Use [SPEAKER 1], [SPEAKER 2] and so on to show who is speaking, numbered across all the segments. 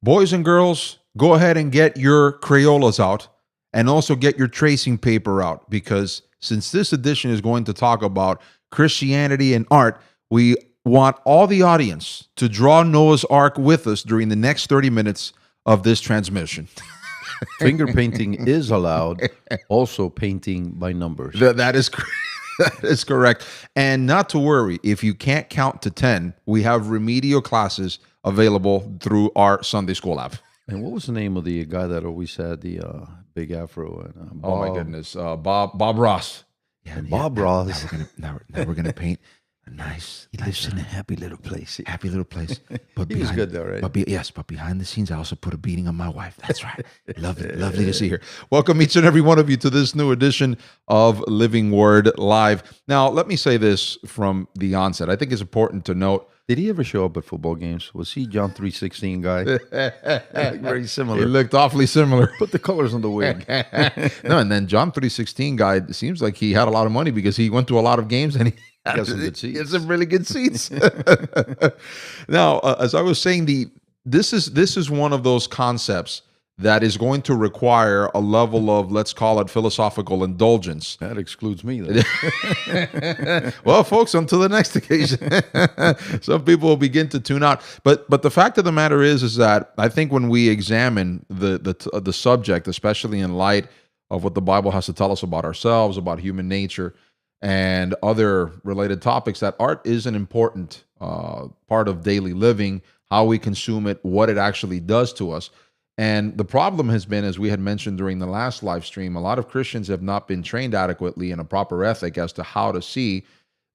[SPEAKER 1] Boys and girls, go ahead and get your Crayolas out and also get your tracing paper out, because since this edition is going to talk about Christianity and art, we want all the audience to draw Noah's Ark with us during the next 30 minutes of this transmission.
[SPEAKER 2] Finger painting is allowed, also painting by numbers.
[SPEAKER 1] That is that is correct. And not to worry, if you can't count to 10, we have remedial classes available through our Sunday School app.
[SPEAKER 2] And what was the name of the guy that always had the big afro? And,
[SPEAKER 1] Oh my goodness, Bob Ross.
[SPEAKER 2] Yeah, Bob Ross.
[SPEAKER 1] Now we're gonna paint a nice.
[SPEAKER 2] He lives in a happy little place.
[SPEAKER 1] Happy little place. But
[SPEAKER 2] He was good though, right?
[SPEAKER 1] But behind the scenes, I also put a beating on my wife. That's right. Lovely to see her. Welcome each and every one of you to this new edition of Living Word Live. Now, let me say this from the onset. I think it's important to note.
[SPEAKER 2] Did he ever show up at football games? Was he John 3:16 guy? Very similar.
[SPEAKER 1] He looked awfully similar.
[SPEAKER 2] Put the colors on the wig.
[SPEAKER 1] No, and then John 3:16 guy, it seems like he had a lot of money because he went to a lot of games and he
[SPEAKER 2] got some good seats.
[SPEAKER 1] He had some really good seats. Now, as I was saying, this is one of those concepts that is going to require a level of, let's call it, philosophical indulgence.
[SPEAKER 2] That excludes me, though.
[SPEAKER 1] Well, folks, until the next occasion, some people will begin to tune out. But the fact of the matter is that I think when we examine the subject, especially in light of what the Bible has to tell us about ourselves, about human nature, and other related topics, that art is an important part of daily living, how we consume it, what it actually does to us. And the problem has been, as we had mentioned during the last live stream, a lot of Christians have not been trained adequately in a proper ethic as to how to see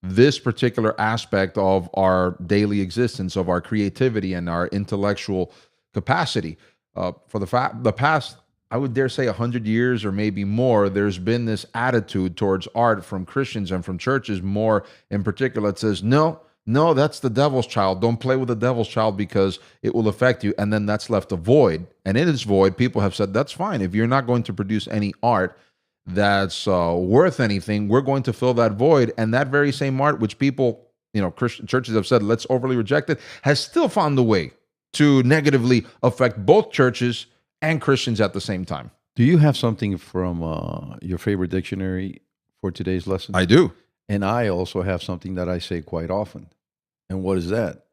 [SPEAKER 1] this particular aspect of our daily existence, of our creativity and our intellectual capacity. For the past, I would dare say 100 years or maybe more, there's been this attitude towards art from Christians and from churches more in particular that says, no, that's the devil's child. Don't play with the devil's child because it will affect you. And then that's left a void. And in this void, people have said, that's fine. If you're not going to produce any art that's worth anything, we're going to fill that void. And that very same art, which people, Christian churches have said, let's overly reject it, has still found a way to negatively affect both churches and Christians at the same time.
[SPEAKER 2] Do you have something from your favorite dictionary for today's lesson?
[SPEAKER 1] I do.
[SPEAKER 2] And I also have something that I say quite often. And what is that?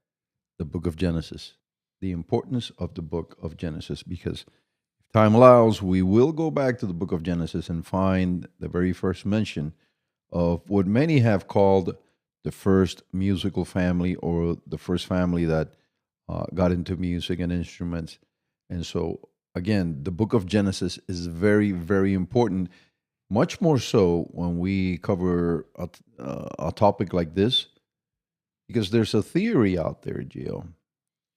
[SPEAKER 2] The book of Genesis. The importance of the book of Genesis. Because if time allows, we will go back to the book of Genesis and find the very first mention of what many have called the first musical family, or the first family that got into music and instruments. And so, again, the book of Genesis is very, very important. Much more so when we cover a topic like this, because there's a theory out there, Gio,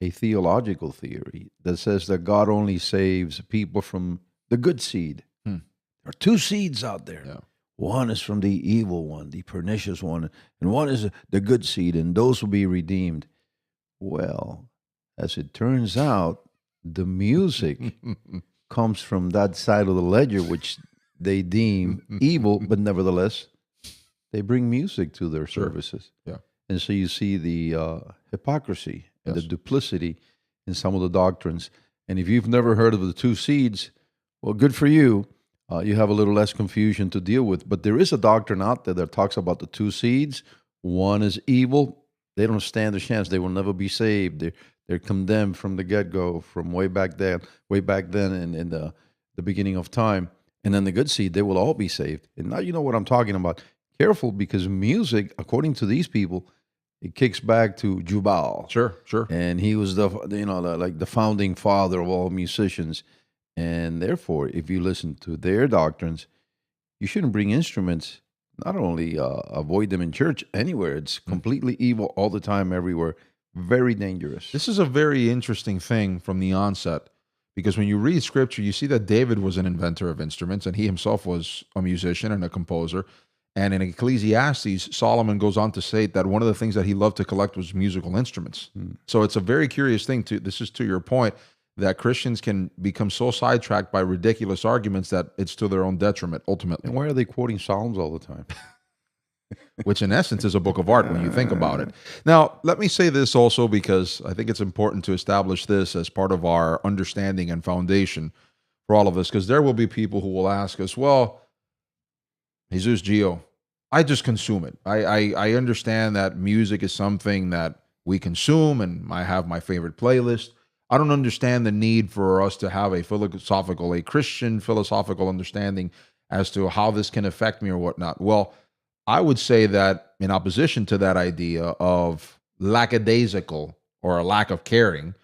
[SPEAKER 2] a theological theory that says that God only saves people from the good seed. There are two seeds out there. Yeah. One is from the evil one, the pernicious one, and one is the good seed, and those will be redeemed. Well, as it turns out, the music comes from that side of the ledger, which they deem evil, but nevertheless, they bring music to their services.
[SPEAKER 1] Yeah.
[SPEAKER 2] And so you see the hypocrisy and
[SPEAKER 1] Yes.
[SPEAKER 2] the duplicity in some of the doctrines. And if you've never heard of the two seeds, well, good for you. You have a little less confusion to deal with. But there is a doctrine out there that talks about the two seeds. One is evil. They don't stand a chance. They will never be saved. They're condemned from the get-go, from way back then in the beginning of time. And then the good seed, they will all be saved. And now you know what I'm talking about. Careful, because music, according to these people, it kicks back to Jubal.
[SPEAKER 1] Sure.
[SPEAKER 2] And he was the founding father of all musicians. And therefore, if you listen to their doctrines, you shouldn't bring instruments. Not only avoid them in church, anywhere. It's completely evil all the time, everywhere. Very dangerous.
[SPEAKER 1] This is a very interesting thing from the onset, because when you read scripture, you see that David was an inventor of instruments, and he himself was a musician and a composer. And in Ecclesiastes, Solomon goes on to say that one of the things that he loved to collect was musical instruments. So it's a very curious thing, this is to your point, that Christians can become so sidetracked by ridiculous arguments that it's to their own detriment, ultimately.
[SPEAKER 2] And why are they quoting Psalms all the time?
[SPEAKER 1] which in essence is a book of art when you think about it. Now, let me say this also because I think it's important to establish this as part of our understanding and foundation for all of us, because there will be people who will ask us, well, Jesus Gio, I just consume it. I understand that music is something that we consume, and I have my favorite playlist. I don't understand the need for us to have a Christian philosophical understanding as to how this can affect me or whatnot. Well, I would say that in opposition to that idea of lackadaisical or a lack of caring,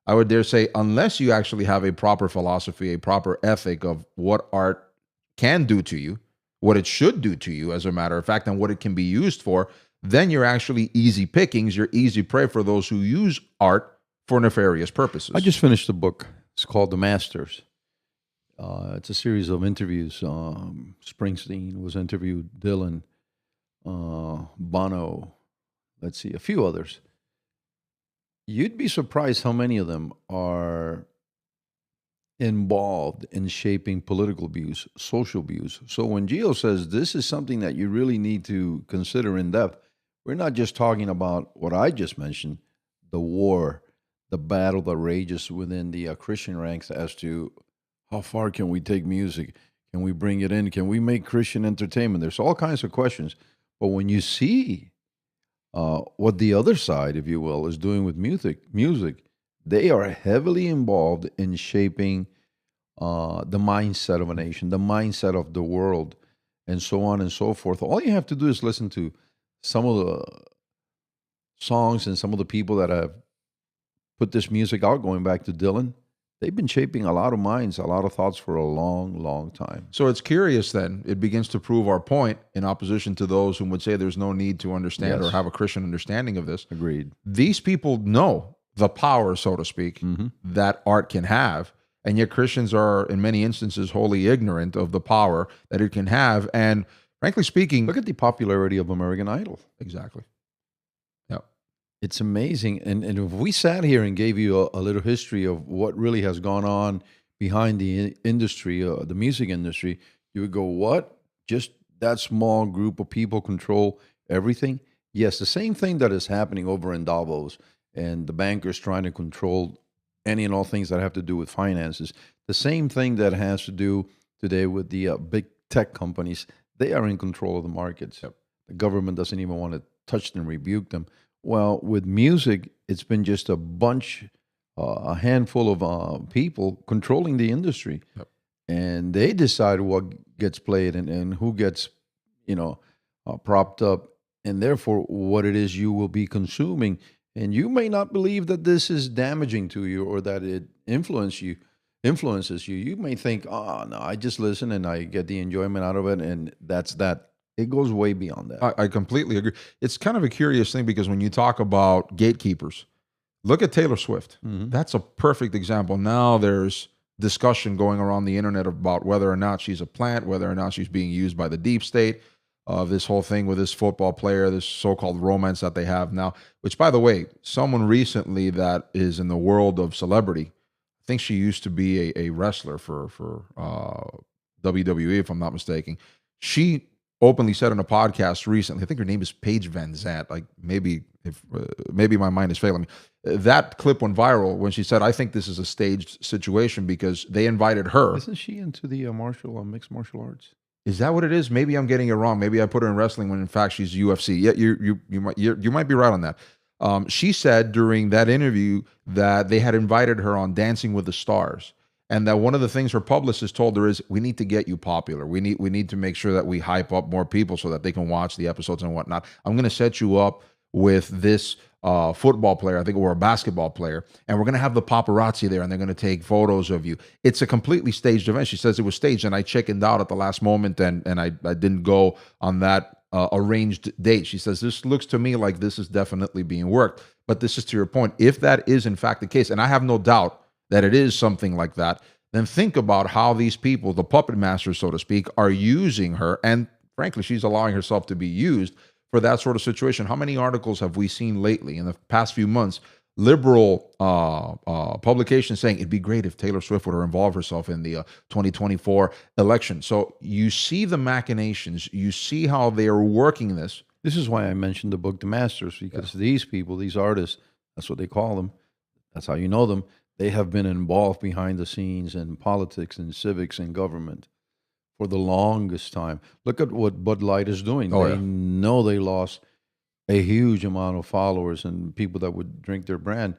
[SPEAKER 1] I would dare say, unless you actually have a proper philosophy, a proper ethic of what art can do to you, what it should do to you, as a matter of fact, and what it can be used for, then you're actually easy pickings. You're easy prey for those who use art for nefarious purposes.
[SPEAKER 2] I just finished the book. It's called The Masters. It's a series of interviews. Springsteen was interviewed, Dylan, Bono, let's see, a few others. You'd be surprised how many of them are involved in shaping political views, social views. So when Gio says this is something that you really need to consider in depth, we're not just talking about what I just mentioned, the war, the battle that rages within the Christian ranks as to how far can we take music? Can we bring it in? Can we make Christian entertainment? There's all kinds of questions. But when you see what the other side, if you will, is doing with music, they are heavily involved in shaping the mindset of a nation, the mindset of the world, and so on and so forth. All you have to do is listen to some of the songs and some of the people that have put this music out, going back to Dylan. They've been shaping a lot of minds, a lot of thoughts for a long, long time.
[SPEAKER 1] So it's curious then. It begins to prove our point in opposition to those who would say there's no need to understand or have a Christian understanding of this.
[SPEAKER 2] Agreed.
[SPEAKER 1] These people know the power, so to speak, that art can have. And yet Christians are, in many instances, wholly ignorant of the power that it can have. And frankly speaking...
[SPEAKER 2] Look at the popularity of American Idol.
[SPEAKER 1] Exactly. Yep.
[SPEAKER 2] It's amazing. And if we sat here and gave you a little history of what really has gone on behind the industry, the music industry, you would go, what? Just that small group of people control everything? Yes, the same thing that is happening over in Davos and the bankers trying to control any and all things that have to do with finances. The same thing that has to do today with the big tech companies. They are in control of the markets.
[SPEAKER 1] Yep.
[SPEAKER 2] The government doesn't even want to touch them, rebuke them. Well, with music, it's been just a handful of people controlling the industry.
[SPEAKER 1] Yep.
[SPEAKER 2] And they decide what gets played and who gets, propped up, and therefore what it is you will be consuming. And you may not believe that this is damaging to you or that it influences you. You may think, oh, no, I just listen and I get the enjoyment out of it, and that's that. It goes way beyond that.
[SPEAKER 1] I completely agree. It's kind of a curious thing because when you talk about gatekeepers, look at Taylor Swift. That's a perfect example. Now there's discussion going around the internet about whether or not she's a plant, whether or not she's being used by the deep state. This whole thing with this football player, this so-called romance that they have now, which, by the way, someone recently that is in the world of celebrity, I think she used to be a wrestler for WWE, if I'm not mistaken. She openly said in a podcast recently, I think her name is Paige Van Zandt, like maybe my mind is failing me. That clip went viral when she said, I think this is a staged situation because they invited her.
[SPEAKER 2] Isn't she into the mixed martial arts?
[SPEAKER 1] Is that what it is? Maybe I'm getting it wrong. Maybe I put her in wrestling when in fact she's UFC. Yeah, you might be right on that. She said during that interview that they had invited her on Dancing with the Stars, and that one of the things her publicist told her is, "We need to get you popular. We need to make sure that we hype up more people so that they can watch the episodes and whatnot. I'm going to set you up with this football player, I think, or a basketball player, and we're going to have the paparazzi there, and they're going to take photos of you. It's a completely staged event." She says it was staged, and I chickened out at the last moment, and I didn't go on that arranged date. She says, this looks to me like this is definitely being worked. But this is to your point. If that is in fact the case, and I have no doubt that it is something like that, then think about how these people, the puppet masters, so to speak, are using her, and frankly, she's allowing herself to be used for that sort of situation. How many articles have we seen lately in the past few months, liberal publications saying it'd be great if Taylor Swift would involve herself in the 2024 election? So you see the machinations, you see how they are working this
[SPEAKER 2] This is why I mentioned the book The Masters, because these people, these artists, that's what they call them. That's how you know them. They have been involved behind the scenes in politics and civics and government for the longest time. Look at what Bud Light is doing.
[SPEAKER 1] Oh,
[SPEAKER 2] They
[SPEAKER 1] yeah.
[SPEAKER 2] know they lost a huge amount of followers and people that would drink their brand.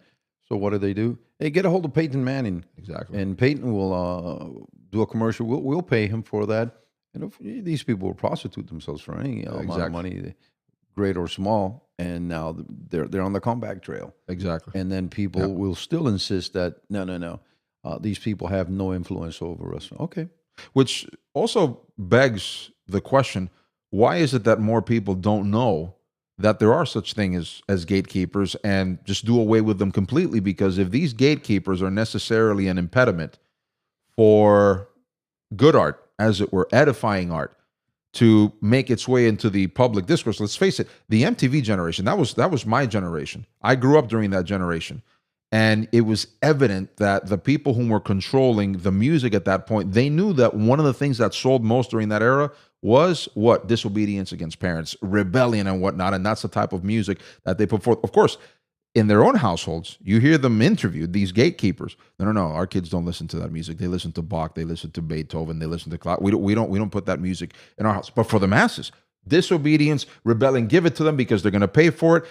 [SPEAKER 2] So what do? Hey, get a hold of Peyton Manning,
[SPEAKER 1] Exactly.
[SPEAKER 2] and Peyton will do a commercial. We'll pay him for that. And if these people will prostitute themselves for any amount of
[SPEAKER 1] exactly.
[SPEAKER 2] money, great or small, and now they're on the comeback trail.
[SPEAKER 1] Exactly.
[SPEAKER 2] And then people will still insist that no, these people have no influence over us. Okay,
[SPEAKER 1] Which also begs the question, why is it that more people don't know that there are such things as gatekeepers and just do away with them completely? Because if these gatekeepers are necessarily an impediment for good art, as it were, edifying art, to make its way into the public discourse. Let's face it, the MTV generation, that was my generation. I grew up during that generation. And it was evident that the people who were controlling the music at that point, they knew that one of the things that sold most during that era was what? Disobedience against parents, rebellion and whatnot. And that's the type of music that they put forth. Of course, in their own households, you hear them interviewed, these gatekeepers. No, our kids don't listen to that music. They listen to Bach, they listen to Beethoven, they listen to Cloud. We don't put that music in our house. But for the masses, disobedience, rebellion, give it to them because they're going to pay for it.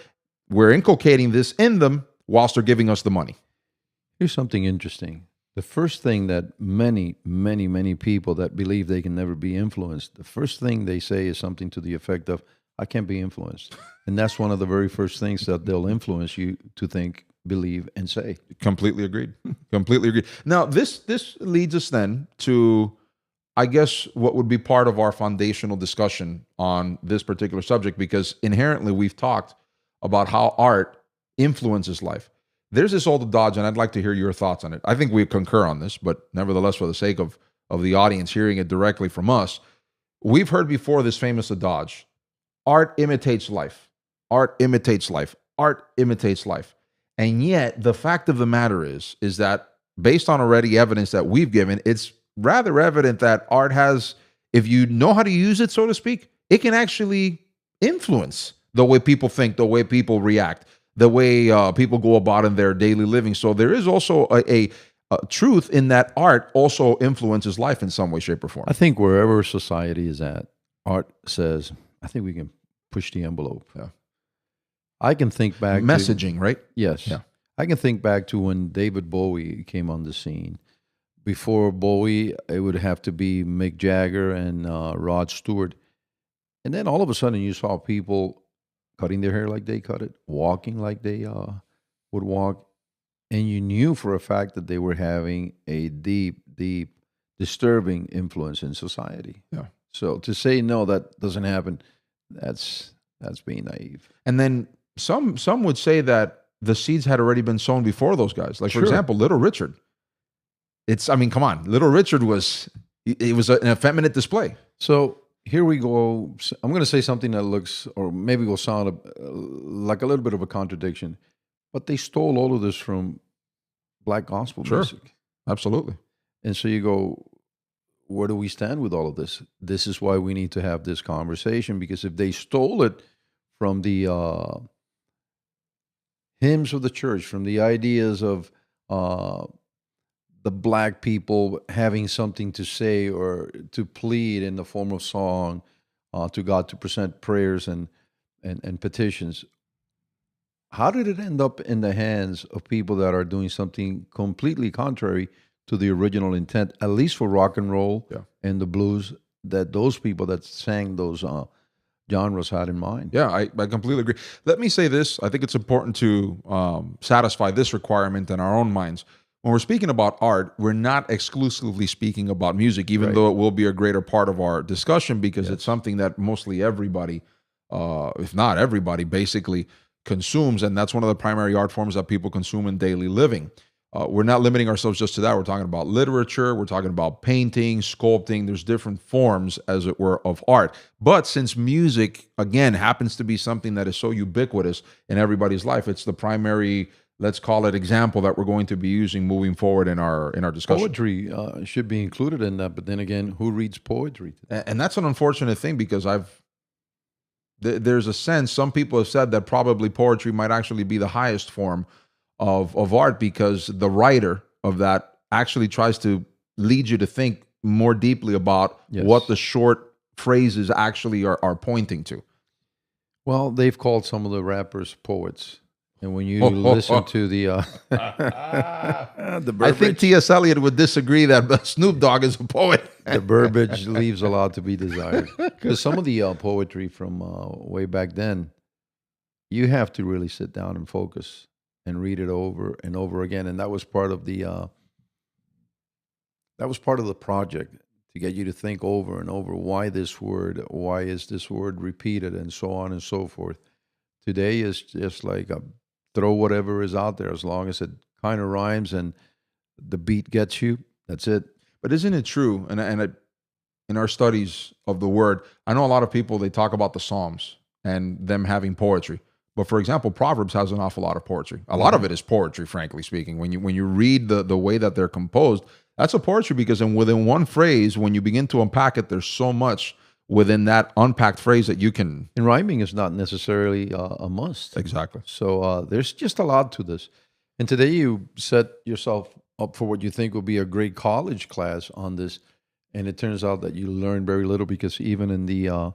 [SPEAKER 1] We're inculcating this in them whilst they're giving us the money.
[SPEAKER 2] here's something interesting. The first thing that many people that believe they can never be influenced, the first thing they say is something to the effect of, I can't be influenced. And that's one of the very first things that they'll influence you to think, believe, and say.
[SPEAKER 1] Completely agreed. Completely agreed. Now, this leads us then to, I guess, what would be part of our foundational discussion on this particular subject, because inherently we've talked about how art influences life. There's this old adage, and I'd like to hear your thoughts on it. I think we concur on this, but nevertheless, for the sake of the audience hearing it directly from us, we've heard before this famous adage: art imitates life. Art imitates life. Art imitates life. And yet, the fact of the matter is that based on already evidence that we've given, it's rather evident that art has, if you know how to use it, so to speak, it can actually influence the way people think, the way people react, the way people go about in their daily living. So there is also a truth in that art also influences life in some way, shape, or form.
[SPEAKER 2] I think wherever society is at, art says, I think we can push the envelope.
[SPEAKER 1] Yeah.
[SPEAKER 2] I can think back
[SPEAKER 1] Messaging, right?
[SPEAKER 2] Yes.
[SPEAKER 1] Yeah.
[SPEAKER 2] I can think back to when David Bowie came on the scene. Before Bowie, it would have to be Mick Jagger and Rod Stewart. And then all of a sudden you saw people cutting their hair like they cut it, walking like they would walk. And you knew for a fact that they were having a deep, disturbing influence in society.
[SPEAKER 1] Yeah.
[SPEAKER 2] So to say, no, that doesn't happen, that's being naive.
[SPEAKER 1] And then some would say that the seeds had already been sown before those guys. Like, for
[SPEAKER 2] Sure.
[SPEAKER 1] example, Little Richard. Come on. Little Richard was an effeminate display.
[SPEAKER 2] So here we go. I'm going to say something that looks, or maybe will sound like a little bit of a contradiction, but they stole all of this from black gospel
[SPEAKER 1] Sure.
[SPEAKER 2] music.
[SPEAKER 1] Absolutely.
[SPEAKER 2] And so you go, where do we stand with all of this? This is why we need to have this conversation, because if they stole it from the hymns of the church, from the ideas of the black people having something to say or to plead in the form of song to God, to present prayers and petitions, how did it end up in the hands of people that are doing something completely contrary to the original intent, at least for rock and roll and the blues, that those people that sang those genres had in mind?
[SPEAKER 1] Yeah, I completely agree. Let me say this. I think it's important to satisfy this requirement in our own minds. When we're speaking about art, we're not exclusively speaking about music, even though it will be a greater part of our discussion, because it's something that mostly everybody, if not everybody, basically consumes. And that's one of the primary art forms that people consume in daily living. We're not limiting ourselves just to that. We're talking about literature. We're talking about painting, sculpting. There's different forms, as it were, of art. But since music, again, happens to be something that is so ubiquitous in everybody's life, it's the primary, let's call it, example that we're going to be using moving forward in our discussion.
[SPEAKER 2] Poetry should be included in that, but then again, who reads poetry?
[SPEAKER 1] And that's an unfortunate thing, because I've there's a sense, some people have said that probably poetry might actually be the highest form of art, because the writer of that actually tries to lead you to think more deeply about what the short phrases actually are pointing to.
[SPEAKER 2] Well, they've called some of the rappers poets. And when you listen to the
[SPEAKER 1] I think T.S. Eliot would disagree that Snoop Dogg is a poet.
[SPEAKER 2] The verbiage leaves a lot to be desired. Because some of the poetry from way back then, you have to really sit down and focus and read it over and over again. And that was part of the project, to get you to think over and over, why this word, why is this word repeated, and so on and so forth. Today is just like throw whatever is out there, as long as it kind of rhymes and the beat gets you. That's it.
[SPEAKER 1] But isn't it true? And in our studies of the word, I know a lot of people, they talk about the Psalms and them having poetry. But for example, Proverbs has an awful lot of poetry. A lot of it is poetry, frankly speaking. When you read the way that they're composed, that's a poetry, because within one phrase, when you begin to unpack it, there's so much within that unpacked phrase that you can.
[SPEAKER 2] And rhyming is not necessarily a must.
[SPEAKER 1] Exactly.
[SPEAKER 2] So there's just a lot to this. And today you set yourself up for what you think will be a great college class on this. And it turns out that you learn very little, because even in the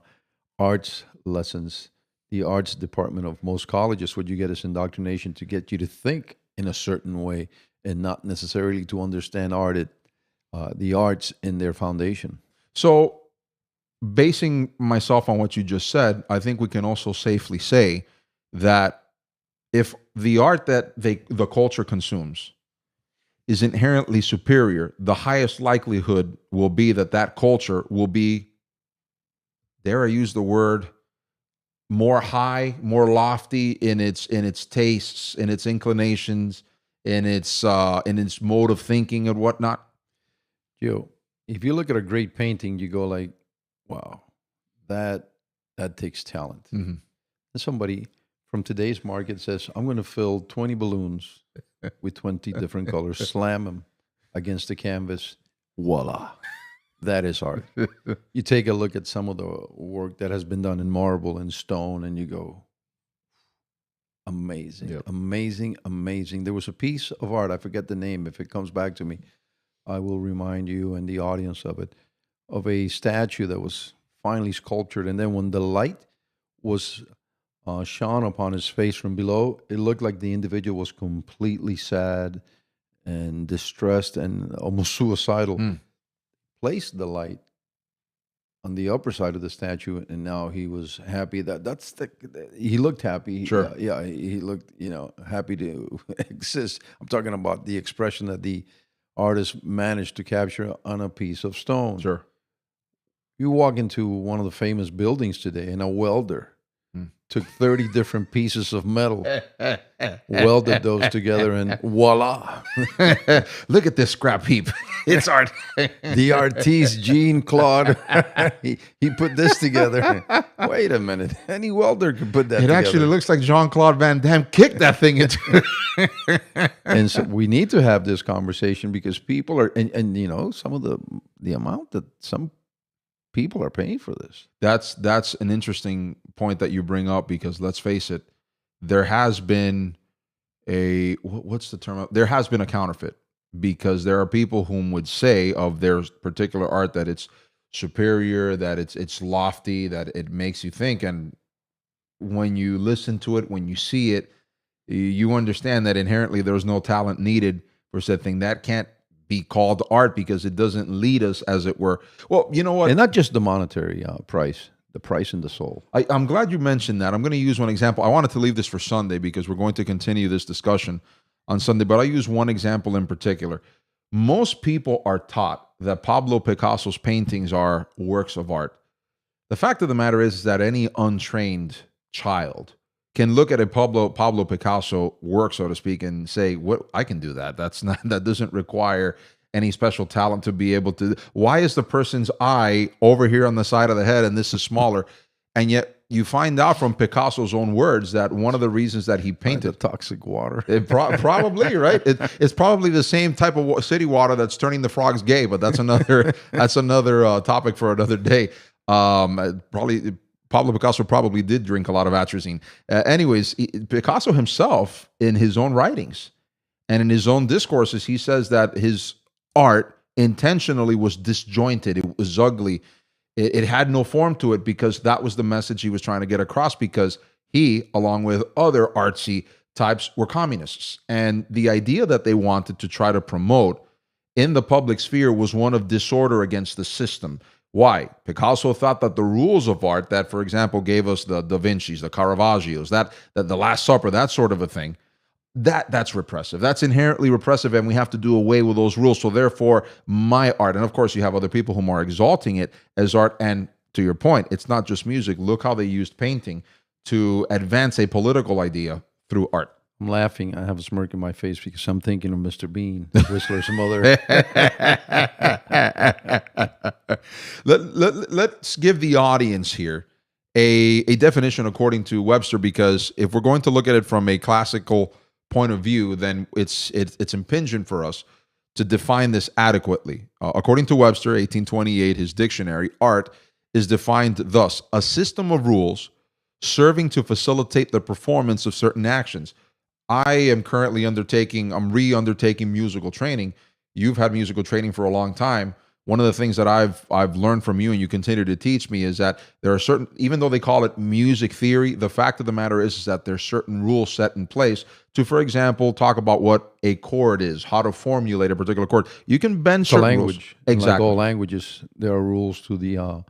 [SPEAKER 2] arts lessons, the arts department of most colleges, what you get is indoctrination to get you to think in a certain way, and not necessarily to understand the arts in their foundation.
[SPEAKER 1] So, basing myself on what you just said, I think we can also safely say that if the art that the culture consumes is inherently superior, the highest likelihood will be that culture will be, dare I use the word, more high, more lofty in its tastes, in its inclinations, in its mode of thinking and whatnot.
[SPEAKER 2] Joe, if you look at a great painting, you go like, wow, that takes talent.
[SPEAKER 1] Mm-hmm.
[SPEAKER 2] And somebody from today's market says, I'm going to fill 20 balloons with 20 different colors, slam them against the canvas. Voila. That is art. You take a look at some of the work that has been done in marble and stone, and you go, amazing,
[SPEAKER 1] Yep.
[SPEAKER 2] amazing, amazing. There was a piece of art, I forget the name. If it comes back to me, I will remind you and the audience of it, of a statue that was finely sculptured. And then when the light was shone upon his face from below, it looked like the individual was completely sad and distressed and almost suicidal. Placed the light on the upper side of the statue, and now he was happy. He looked happy.
[SPEAKER 1] Sure.
[SPEAKER 2] He looked, happy to exist. I'm talking about the expression that the artist managed to capture on a piece of stone.
[SPEAKER 1] Sure.
[SPEAKER 2] You walk into one of the famous buildings today, and a welder took 30 different pieces of metal, welded those together, and voila.
[SPEAKER 1] Look at this scrap heap. It's art.
[SPEAKER 2] The artiste, Jean-Claude, he put this together. Wait a minute. Any welder could put that together.
[SPEAKER 1] It actually looks like Jean-Claude Van Damme kicked that thing into.
[SPEAKER 2] And so we need to have this conversation, because people are, and some of the amount that some people are paying for this.
[SPEAKER 1] That's an interesting point that you bring up, because let's face it, there has been what's the term? There has been a counterfeit, because there are people whom would say of their particular art that it's superior, that it's lofty, that it makes you think. And when you listen to it, when you see it, you understand that inherently there's no talent needed for said thing. That can't be called art, because it doesn't lead us, as it were. Well, you know what?
[SPEAKER 2] And not just the monetary price, the price in the soul.
[SPEAKER 1] I'm glad you mentioned that. I'm going to use one example. I wanted to leave this for Sunday, because we're going to continue this discussion on Sunday, but I'll use one example in particular. Most people are taught that Pablo Picasso's paintings are works of art. The fact of the matter is that any untrained child can look at a Pablo Picasso work, so to speak, and say, "What, I can do that. That doesn't require any special talent to be able to." Why is the person's eye over here on the side of the head and this is smaller? And yet you find out from Picasso's own words that one of the reasons that he painted
[SPEAKER 2] the toxic water,
[SPEAKER 1] probably right. It's probably the same type of city water that's turning the frogs gay, but that's another topic for another day. Probably Pablo Picasso probably did drink a lot of atrazine. Anyways, Picasso himself, in his own writings and in his own discourses, he says that his art intentionally was disjointed. It was ugly. It had no form to it because that was the message he was trying to get across, because he, along with other artsy types, were communists. And the idea that they wanted to try to promote in the public sphere was one of disorder against the system. Why? Picasso thought that the rules of art that, for example, gave us the Da Vinci's, the Caravaggios, that the Last Supper, that sort of a thing, that's repressive. That's inherently repressive, and we have to do away with those rules. So therefore, my art, and of course you have other people who are exalting it as art, and to your point, it's not just music. Look how they used painting to advance a political idea through art.
[SPEAKER 2] I'm laughing. I have a smirk in my face because I'm thinking of Mr. Bean, Whistler's mother.
[SPEAKER 1] Let's give the audience here a definition according to Webster, because if we're going to look at it from a classical point of view, then it's impingent for us to define this adequately. According to Webster, 1828, his dictionary, art is defined thus: a system of rules serving to facilitate the performance of certain actions. I am currently re-undertaking musical training. You've had musical training for a long time. One of the things that I've learned from you, and you continue to teach me, is that there are certain, even though they call it music theory, the fact of the matter is that there's certain rules set in place to, for example, talk about what a chord is, how to formulate a particular chord. You can bend certain
[SPEAKER 2] language.
[SPEAKER 1] rules. Exactly.
[SPEAKER 2] Like all languages, there are rules to the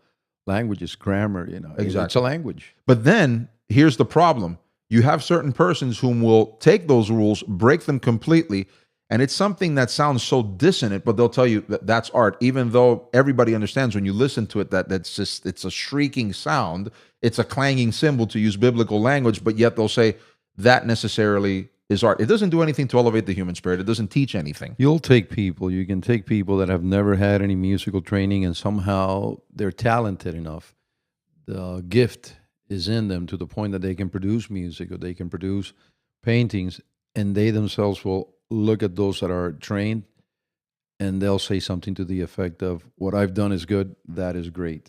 [SPEAKER 2] languages, grammar,
[SPEAKER 1] Exactly.
[SPEAKER 2] It's a language.
[SPEAKER 1] But then here's the problem. You have certain persons whom will take those rules, break them completely, and it's something that sounds so dissonant, but they'll tell you that that's art, even though everybody understands when you listen to it that it's a shrieking sound, it's a clanging cymbal, to use biblical language, but yet they'll say that necessarily is art. It doesn't do anything to elevate the human spirit. It doesn't teach anything.
[SPEAKER 2] You can take people that have never had any musical training and somehow they're talented enough. The gift is in them to the point that they can produce music or they can produce paintings, and they themselves will look at those that are trained and they'll say something to the effect of, what I've done is good, that is great.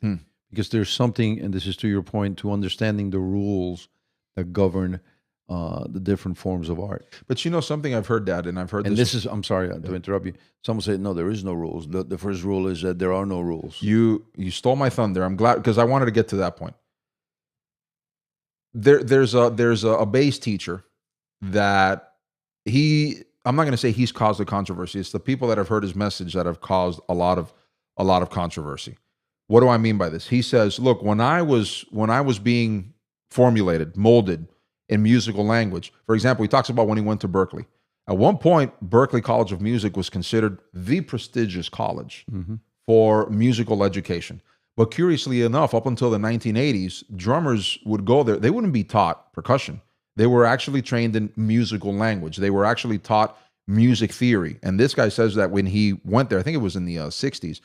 [SPEAKER 2] Because there's something, and this is to your point, to understanding the rules that govern the different forms of art.
[SPEAKER 1] But you know something I've heard, Dad, and I've heard
[SPEAKER 2] and this is, I'm sorry to interrupt you. Someone said, no, there is no rules. The first rule is that there are no rules.
[SPEAKER 1] You stole my thunder. I'm glad, because I wanted to get to that point. There's a bass teacher that I'm not going to say he's caused the controversy. It's the people that have heard his message that have caused a lot of controversy. What do I mean by this? He says, look, when I was being formulated, molded in musical language, for example, he talks about when he went to Berkeley. At one point, Berkeley College of Music was considered the prestigious college for musical education. But curiously enough, up until the 1980s, drummers would go there. They wouldn't be taught percussion. They were actually trained in musical language. They were actually taught music theory. And this guy says that when he went there, I think it was in the 60s,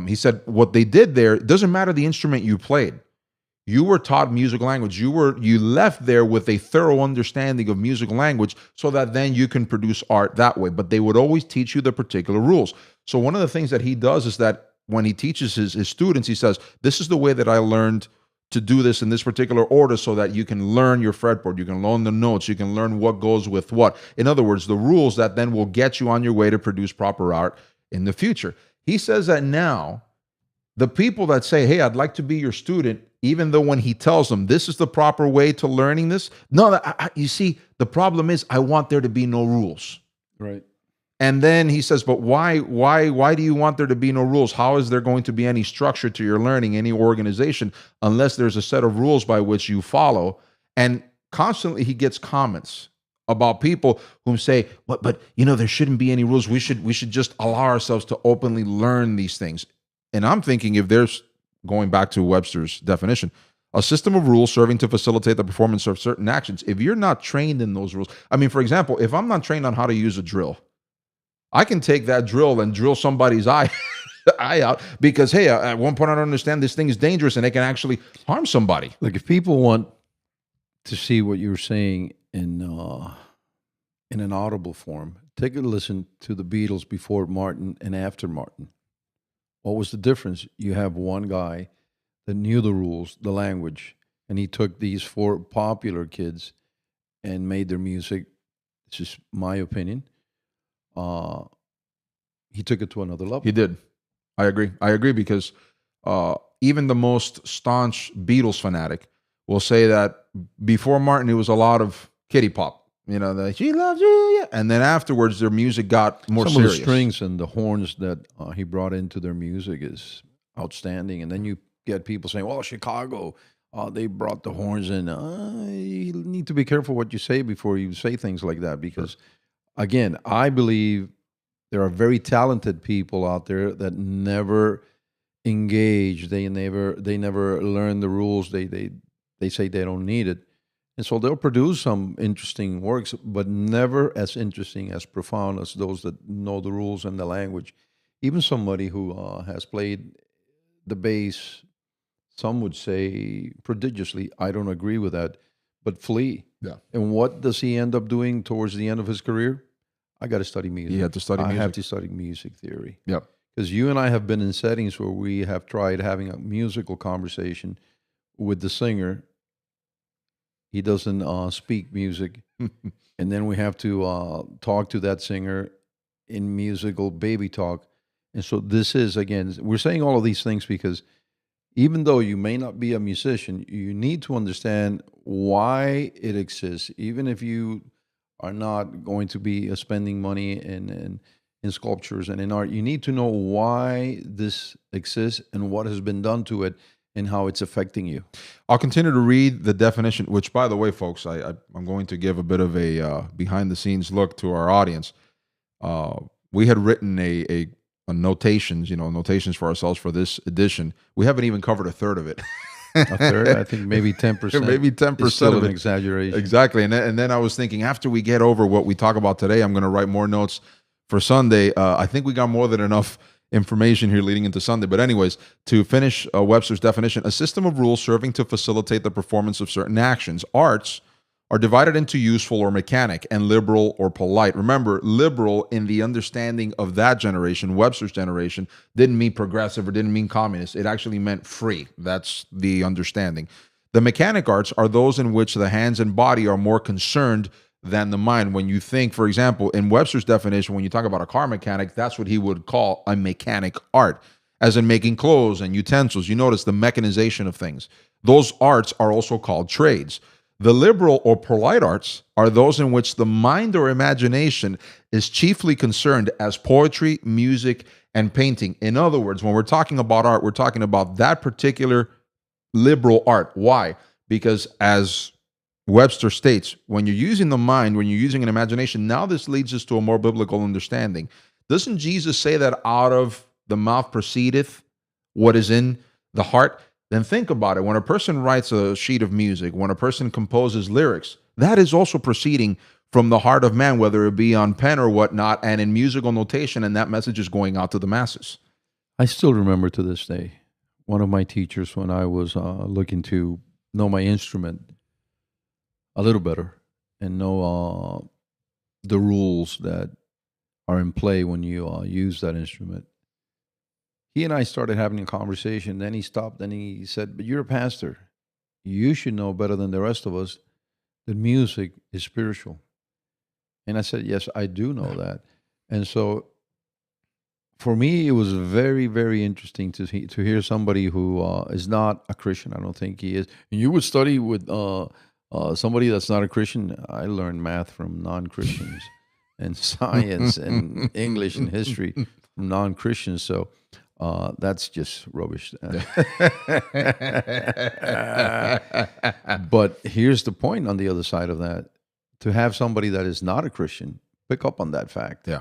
[SPEAKER 1] he said what they did there, it doesn't matter the instrument you played. You were taught musical language. You left there with a thorough understanding of musical language so that then you can produce art that way. But they would always teach you the particular rules. So one of the things that he does is that when he teaches his students, he says, this is the way that I learned to do this in this particular order so that you can learn your fretboard, you can learn the notes, you can learn what goes with what. In other words, the rules that then will get you on your way to produce proper art in the future. He says that now, the people that say, hey, I'd like to be your student, even though when he tells them this is the proper way to learning this, no, you see, the problem is I want there to be no rules.
[SPEAKER 2] Right.
[SPEAKER 1] And then he says, but why do you want there to be no rules? How is there going to be any structure to your learning, any organization, unless there's a set of rules by which you follow? And constantly he gets comments about people who say, but there shouldn't be any rules. We should just allow ourselves to openly learn these things. And I'm thinking, if there's, going back to Webster's definition, a system of rules serving to facilitate the performance of certain actions, if you're not trained in those rules, I mean, for example, if I'm not trained on how to use a drill, I can take that drill and drill somebody's eye out because, hey, at one point I don't understand this thing is dangerous and it can actually harm somebody.
[SPEAKER 2] Look, if people want to see what you're saying in an audible form, take a listen to the Beatles before Martin and after Martin. What was the difference? You have one guy that knew the rules, the language, and he took these four popular kids and made their music. This is my opinion. Uh, he took it to another level.
[SPEAKER 1] He did. I agree. I agree because even the most staunch Beatles fanatic will say that before Martin, it was a lot of kiddie pop. You know, the "She Loves You," yeah. And then afterwards, their music got more
[SPEAKER 2] Some
[SPEAKER 1] serious.
[SPEAKER 2] of the strings and the horns that he brought into their music is outstanding. And then you get people saying, "Well, Chicago, they brought the horns in." You need to be careful what you say before you say things like that, because, again, I believe there are very talented people out there that never engage. They never learn the rules. They say they don't need it. And so they'll produce some interesting works, but never as interesting, as profound as those that know the rules and the language. Even somebody who has played the bass, some would say prodigiously. I don't agree with that. But Flea.
[SPEAKER 1] Yeah.
[SPEAKER 2] And what does he end up doing towards the end of his career? I got to study music.
[SPEAKER 1] You had to study
[SPEAKER 2] I
[SPEAKER 1] music.
[SPEAKER 2] have to study music theory.
[SPEAKER 1] Yep.
[SPEAKER 2] Because you and I have been in settings where we have tried having a musical conversation with the singer. He doesn't speak music. And then we have to talk to that singer in musical baby talk. And so this is, again, we're saying all of these things because even though you may not be a musician, you need to understand why it exists. Even if you are not going to be spending money in sculptures and in art, you need to know why this exists and what has been done to it and how it's affecting you.
[SPEAKER 1] I'll continue to read the definition, which, by the way, folks, I'm going to give a bit of a behind-the-scenes look to our audience. We had written a notations for ourselves for this edition. We haven't even covered a third of it.
[SPEAKER 2] A third, I think maybe 10%.
[SPEAKER 1] Maybe 10%
[SPEAKER 2] still
[SPEAKER 1] of
[SPEAKER 2] an
[SPEAKER 1] it.
[SPEAKER 2] Exaggeration.
[SPEAKER 1] Exactly. And then I was thinking, after we get over what we talk about today, I'm going to write more notes for Sunday. I think we got more than enough information here leading into Sunday. But anyways, to finish Webster's definition, a system of rules serving to facilitate the performance of certain actions. Arts are divided into useful or mechanic and liberal or polite. Remember, liberal in the understanding of that generation, Webster's generation, didn't mean progressive or didn't mean communist. It actually meant free. That's the understanding. The mechanic arts are those in which the hands and body are more concerned than the mind. When you think, for example, in Webster's definition, when you talk about a car mechanic, that's what he would call a mechanic art, as in making clothes and utensils. You notice the mechanization of things. Those arts are also called trades. The liberal or polite arts are those in which the mind or imagination is chiefly concerned, as poetry, music, and painting. In other words, when we're talking about art, we're talking about that particular liberal art. Why? Because as Webster states, when you're using the mind, when you're using an imagination, now this leads us to a more biblical understanding. Doesn't Jesus say that out of the mouth proceedeth what is in the heart? Then think about it. When a person writes a sheet of music, when a person composes lyrics, that is also proceeding from the heart of man, whether it be on pen or whatnot, and in musical notation, and that message is going out to the masses.
[SPEAKER 2] I still remember to this day, one of my teachers, when I was looking to know my instrument a little better and know the rules that are in play when you use that instrument. He and I started having a conversation. Then he stopped and he said, "But you're a pastor. You should know better than the rest of us that music is spiritual." And I said, "Yes, I do know that." And so for me, it was very, very interesting to hear somebody who is not a Christian. I don't think he is. And you would study with somebody that's not a Christian. I learned math from non-Christians and science and English and history from non-Christians. So that's just rubbish. But here's the point on the other side of that. To have somebody that is not a Christian pick up on that fact.
[SPEAKER 1] Yeah.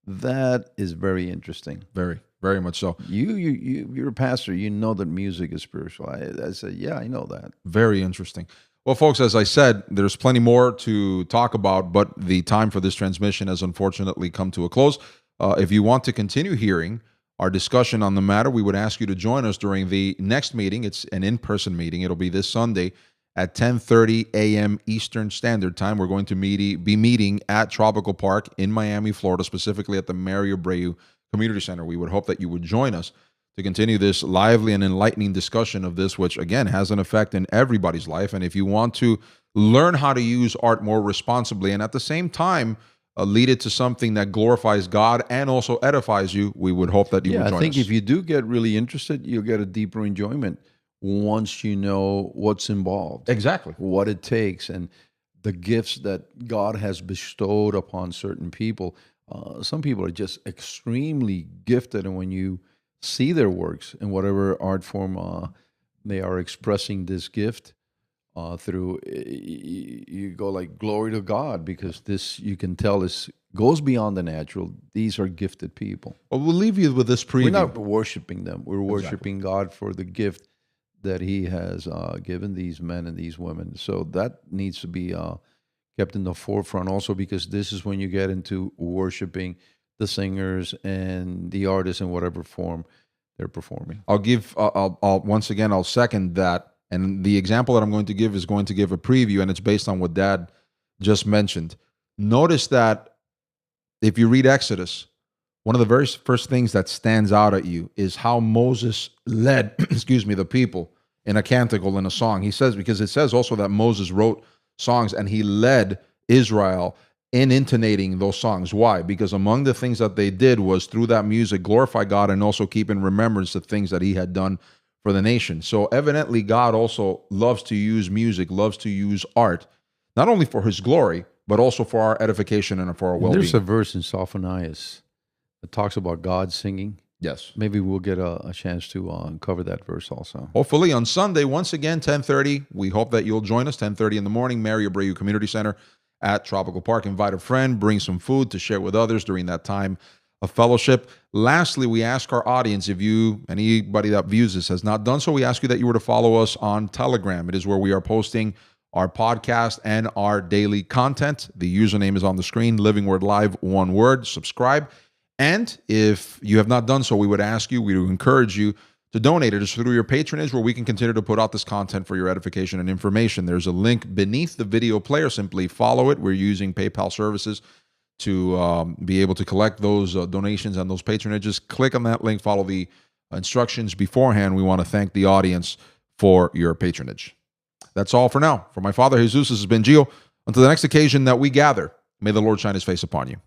[SPEAKER 2] That is very interesting.
[SPEAKER 1] Very, very much so.
[SPEAKER 2] You're a pastor. You know that music is spiritual. I said, yeah, I know that.
[SPEAKER 1] Very interesting. Well, folks, as I said, there's plenty more to talk about, but the time for this transmission has unfortunately come to a close. If you want to continue hearing our discussion on the matter, we would ask you to join us during the next meeting. It's an in-person meeting. It'll be this Sunday at 10:30 a.m. Eastern Standard Time. We're going to be meeting at Tropical Park in Miami, Florida, specifically at the Mary Abreu Community Center. We would hope that you would join us to continue this lively and enlightening discussion of this, which again has an effect in everybody's life. And if you want to learn how to use art more responsibly and at the same time lead it to something that glorifies God and also edifies you, we would hope that you would join us.
[SPEAKER 2] I think if you do get really interested, you'll get a deeper enjoyment once you know what's involved.
[SPEAKER 1] Exactly.
[SPEAKER 2] What it takes and the gifts that God has bestowed upon certain people. Some people are just extremely gifted, and when you see their works in whatever art form they are expressing this gift through, you go like, glory to God, because this, you can tell, goes beyond the natural. These are gifted people.
[SPEAKER 1] Well, we'll leave you with this preview.
[SPEAKER 2] We're not worshiping them. We're worshiping God for the gift that he has given these men and these women. So that needs to be kept in the forefront also, because this is when you get into worshiping the singers and the artists in whatever form they're performing.
[SPEAKER 1] I'll once again, I'll second that. And the example that I'm going to give is going to give a preview, and it's based on what Dad just mentioned. Notice that if you read Exodus, one of the very first things that stands out at you is how Moses led, the people in a canticle, in a song. He says, because it says also that Moses wrote songs and he led Israel in intonating those songs. Why? Because among the things that they did was through that music glorify God and also keep in remembrance the things that he had done for the nation. So evidently God also loves to use music, loves to use art, not only for his glory, but also for our edification and for our well-being.
[SPEAKER 2] There's a verse in Sophonias that talks about God singing.
[SPEAKER 1] Yes.
[SPEAKER 2] Maybe we'll get a chance to cover that verse also.
[SPEAKER 1] Hopefully on Sunday, once again, 10:30. We hope that you'll join us, 10:30 in the morning, Mary Abreu Community Center at Tropical Park. Invite a friend, bring some food to share with others during that time of fellowship. Lastly, we ask our audience, if anybody that views this has not done so, we ask you that you were to follow us on Telegram. It is where we are posting our podcast and our daily content. The username is on the screen, Living Word Live, one word. Subscribe. And if you have not done so, we would encourage you to donate. It is through your patronage where we can continue to put out this content for your edification and information. There's a link beneath the video player. Simply follow it. We're using PayPal services to be able to collect those donations and those patronages. Click on that link. Follow the instructions beforehand. We want to thank the audience for your patronage. That's all for now. For my father, Jesus, this has been Gio. Until the next occasion that we gather, may the Lord shine his face upon you.